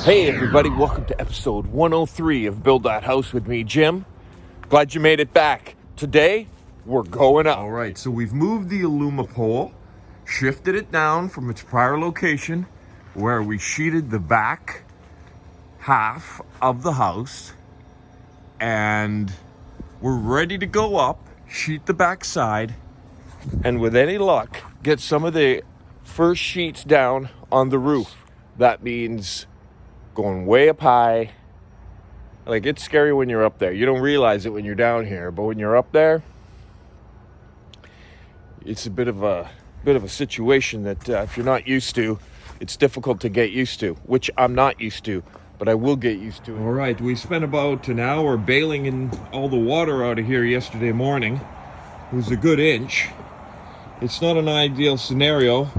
Hey everybody, welcome to episode 103 of Build That House with me, Jim. Glad you made it back. Today, we're going up. All right, so we've moved the Illuma pole, shifted it down from its prior location where we sheeted the back half of the house, and we're ready to go up, sheet the back side, and with any luck, get some of the first sheets down on the roof. That means going way up high. Like, it's scary when you're up there. You don't realize it when you're down here, but when you're up there, it's a bit of a situation that if you're not used to, it's difficult to get used to, which I'm not used to, but I will get used to. All right, we spent about an hour bailing in all the water out of here yesterday morning. It was a good inch. It's not an ideal scenario.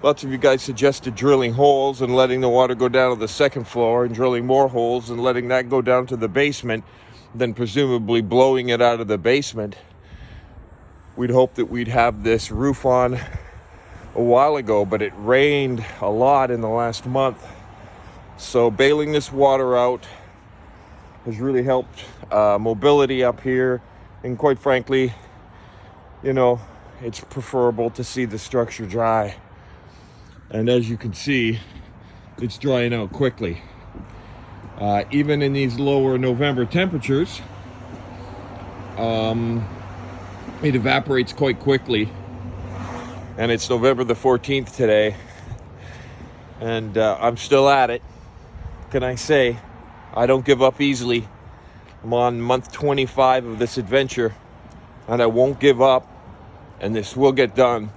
Lots of you guys suggested drilling holes and letting the water go down to the second floor and drilling more holes and letting that go down to the basement, then presumably blowing it out of the basement. We'd hoped that we'd have this roof on a while ago, but it rained a lot in the last month. So bailing this water out has really helped mobility up here. And quite frankly, you know, it's preferable to see the structure dry. And as you can see, it's drying out quickly. Even in these lower November temperatures, it evaporates quite quickly. And it's November the 14th today. And I'm still at it. Can I say, I don't give up easily. I'm on month 25 of this adventure, and I won't give up, and this will get done.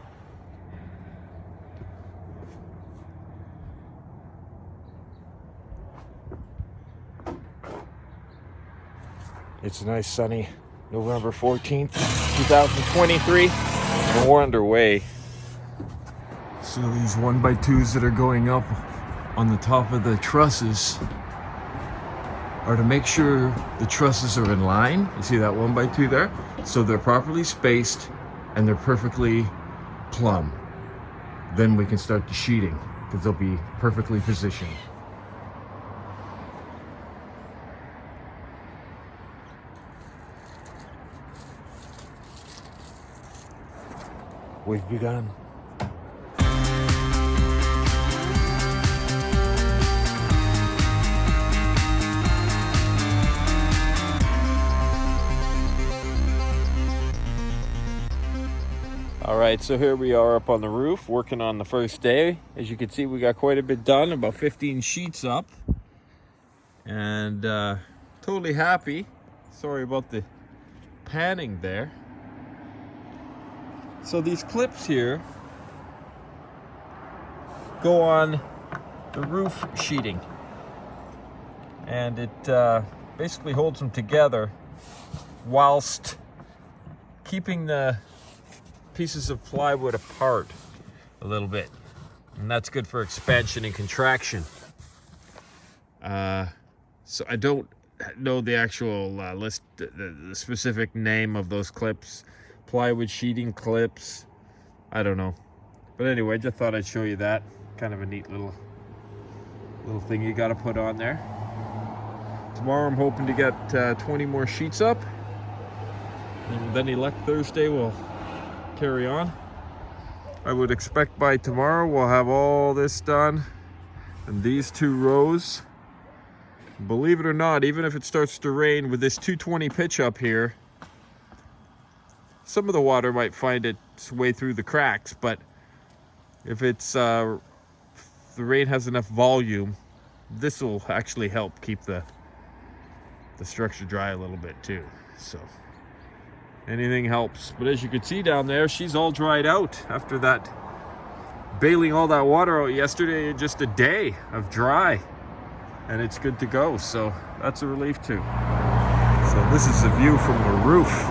It's a nice sunny November 14th, 2023, and we're underway. So these 1x2s that are going up on the top of the trusses are to make sure the trusses are in line. You see that 1x2 there? So they're properly spaced and they're perfectly plumb. Then we can start the sheeting because they'll be perfectly positioned. We've begun. All right, so here we are up on the roof working on the first day. As you can see, we got quite a bit done, about 15 sheets up, and totally happy. Sorry about the panning there. So these clips here go on the roof sheeting, and it basically holds them together whilst keeping the pieces of plywood apart a little bit, and that's good for expansion and contraction. So I don't know the actual list, the specific name of those clips. Plywood sheeting clips, I don't know, but anyway, just thought I'd show you that. Kind of a neat little thing you got to put on there. Tomorrow I'm hoping to get 20 more sheets up, and then elect Thursday we'll carry on. I would expect by tomorrow we'll have all this done, and these two rows, believe it or not, even if it starts to rain with this 220 pitch up here, some of the water might find its way through the cracks, but if it's the rain has enough volume, this will actually help keep the structure dry a little bit too. So anything helps. But as you can see down there, she's all dried out after that bailing all that water out yesterday in just a day of dry, and it's good to go. So that's a relief too. So this is the view from the roof.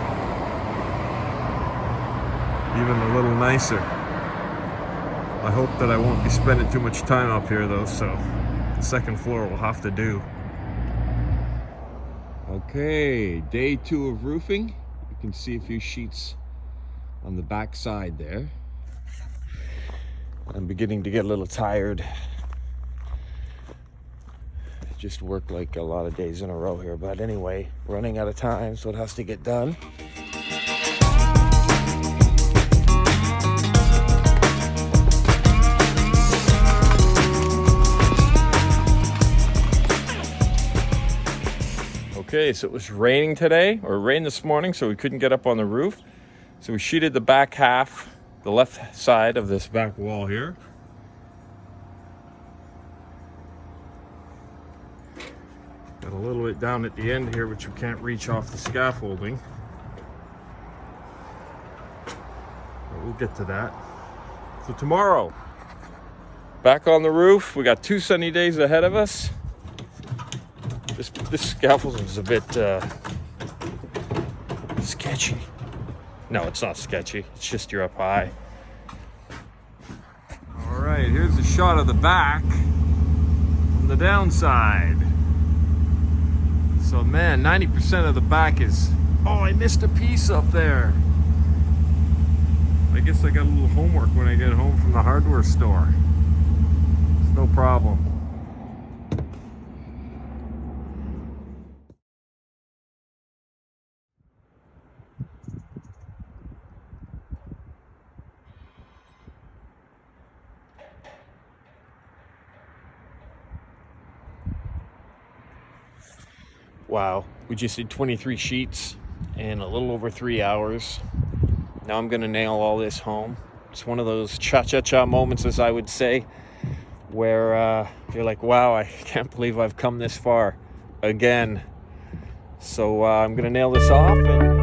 Even a little nicer. I hope that I won't be spending too much time up here though, so the second floor will have to do. Okay, day 2 of roofing. You can see a few sheets on the back side there. I'm beginning to get a little tired. just worked like a lot of days in a row here. But anyway, running out of time, so it has to get done. Okay, so it was raining today, or rained this morning, so we couldn't get up on the roof. So we sheeted the back half, the left side of this back wall here. Got a little bit down at the end here, which we can't reach off the scaffolding. But we'll get to that. So tomorrow, back on the roof. We got 2 sunny days ahead of us. This scaffolding is a bit sketchy. No, it's not sketchy. It's just you're up high. All right, here's a shot of the back from the downside. So man, 90% of the back is, oh, I missed a piece up there. I guess I got a little homework when I get home from the hardware store. It's no problem. Wow, we just did 23 sheets in a little over 3 hours. Now I'm gonna nail all this home. It's one of those cha-cha-cha moments, as I would say, where you're like, wow, I can't believe I've come this far again. So I'm gonna nail this off and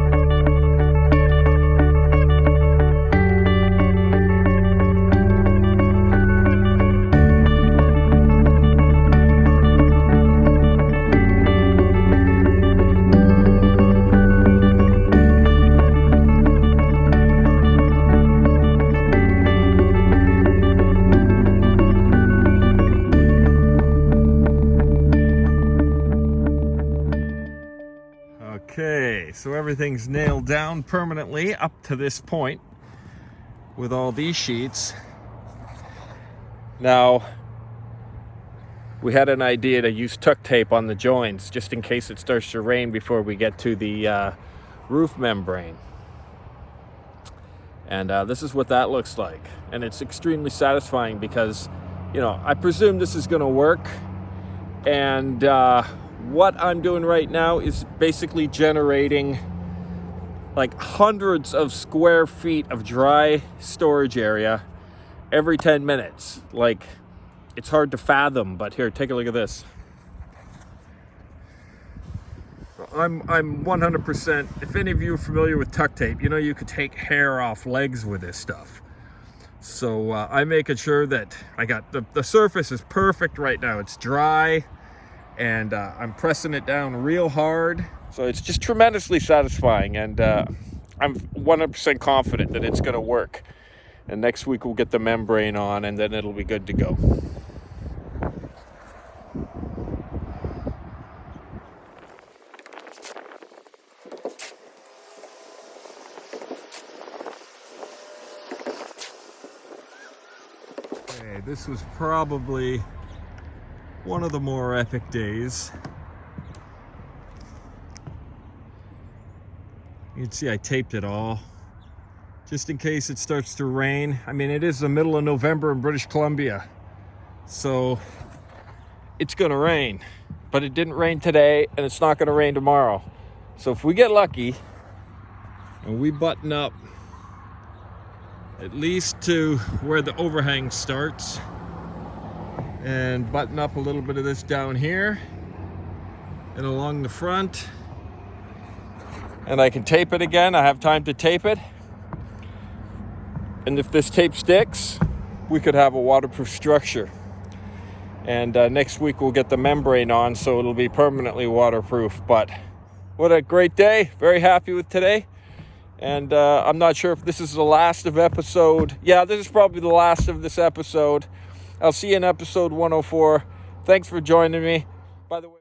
okay, so everything's nailed down permanently up to this point with all these sheets. Now, we had an idea to use tuck tape on the joints just in case it starts to rain before we get to the roof membrane. And this is what that looks like. And it's extremely satisfying because, you know, I presume this is going to work. And what I'm doing right now is basically generating like hundreds of square feet of dry storage area every 10 minutes. Like, it's hard to fathom, but here, take a look at this. I'm 100%, if any of you are familiar with tuck tape, you know you could take hair off legs with this stuff. So I'm making sure that I got, the surface is perfect right now. It's dry. And I'm pressing it down real hard. So it's just tremendously satisfying. And I'm 100% confident that it's going to work. And next week we'll get the membrane on and then it'll be good to go. Okay, this was probably one of the more epic days. You can see I taped it all just in case it starts to rain. I mean, it is the middle of November in British Columbia, so it's gonna rain, but it didn't rain today and it's not gonna rain tomorrow. So if we get lucky and we button up at least to where the overhang starts, and button up a little bit of this down here and along the front, and I can tape it again. I have time to tape it, and if this tape sticks, we could have a waterproof structure. And next week we'll get the membrane on, so it'll be permanently waterproof. But what a great day. Very happy with today. And I'm not sure if this is the last of episode. Yeah, this is probably the last of this episode. I'll see you in episode 104. Thanks for joining me. By the way,